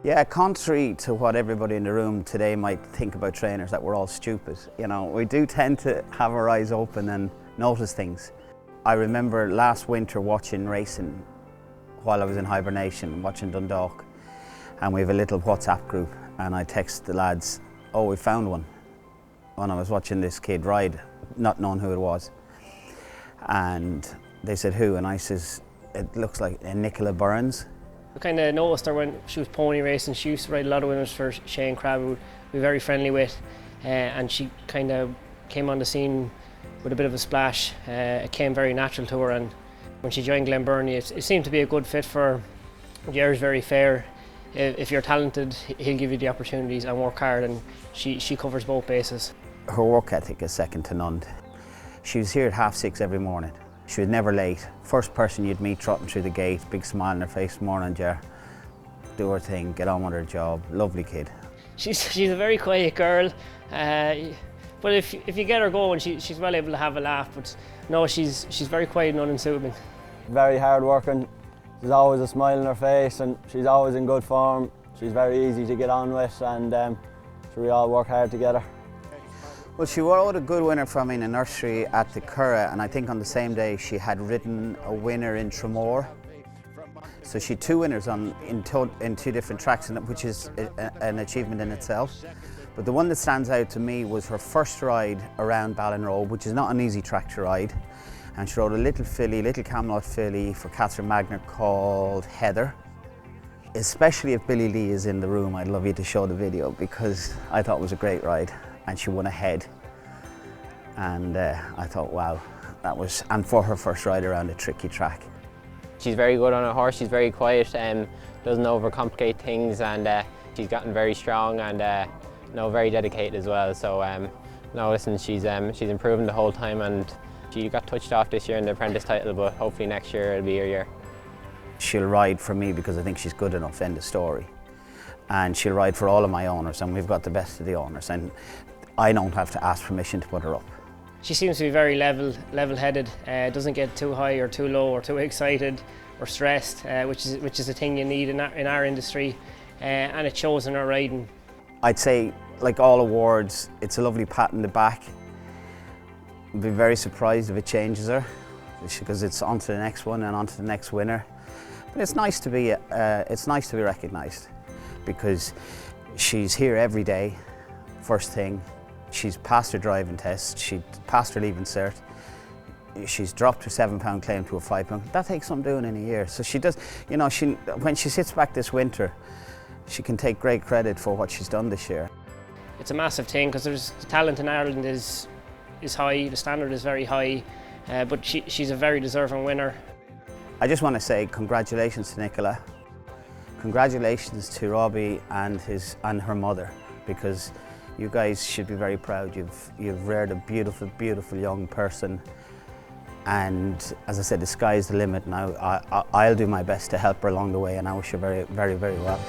Yeah, contrary to what everybody in the room today might think about trainers, that we're all stupid. You know, we do tend to have our eyes open and notice things. I remember last winter watching racing while I was in hibernation, watching Dundalk, and we have a little WhatsApp group, and I text the lads, "Oh, we found one," when I was watching this kid ride, not knowing who it was. And they said, "Who?" And I says, "It looks like Nicola Burns." I kind of noticed her when she was pony racing. She used to ride a lot of winners for Shane Crabbe, who we were very friendly with, and she kind of came on the scene with a bit of a splash. It came very natural to her, and when she joined Glen Burnie, it seemed to be a good fit for her. Jerry's very fair. If you're talented, he'll give you the opportunities and work hard, and she covers both bases. Her work ethic is second to none. She was here at 6:30 every morning. She was never late. First person you'd meet trotting through the gate, big smile on her face, "Morning, Ger." Do her thing, get on with her job. Lovely kid. She's a very quiet girl, but if you get her going, she's well able to have a laugh. But no, she's very quiet and unassuming. Very hard working. She's always a smile on her face, and she's always in good form. She's very easy to get on with, and so we all work hard together. Well, she rode a good winner for me in a nursery at the Curragh, and I think on the same day she had ridden a winner in Tramore. So she had two winners in two different tracks, which is an achievement in itself. But the one that stands out to me was her first ride around Ballinrobe, which is not an easy track to ride. And she rode a little Camelot filly for Catherine Magner called Heather. Especially if Billy Lee is in the room, I'd love you to show the video, because I thought it was a great ride. And she won ahead, and I thought, wow, and for her first ride around a tricky track. She's very good on a horse. She's very quiet, doesn't overcomplicate things, and she's gotten very strong and very dedicated as well. So no, listen, she's improving the whole time, and she got touched off this year in the apprentice title, but hopefully next year it'll be her year. She'll ride for me because I think she's good enough, end of story. And she'll ride for all of my owners, and we've got the best of the owners, and I don't have to ask permission to put her up. She seems to be very level-headed. Doesn't get too high or too low or too excited or stressed, which is a thing you need in our industry, and it shows in her riding. I'd say, like all awards, it's a lovely pat in the back. I'd be very surprised if it changes her, because it's on to the next one and on to the next winner. But it's nice to be recognised, because she's here every day, first thing. She's passed her driving test, she passed her leaving cert, she's dropped her £7 claim to a £5. That takes some doing in a year. So she does, you know, when she sits back this winter, she can take great credit for what she's done this year. It's a massive thing, because the talent in Ireland is high, the standard is very high, but she's a very deserving winner. I just want to say congratulations to Nicola. Congratulations to Robbie and her mother, because you guys should be very proud. You've reared a beautiful, beautiful young person, and as I said, the sky is the limit now. I'll do my best to help her along the way, and I wish her very, very, very well.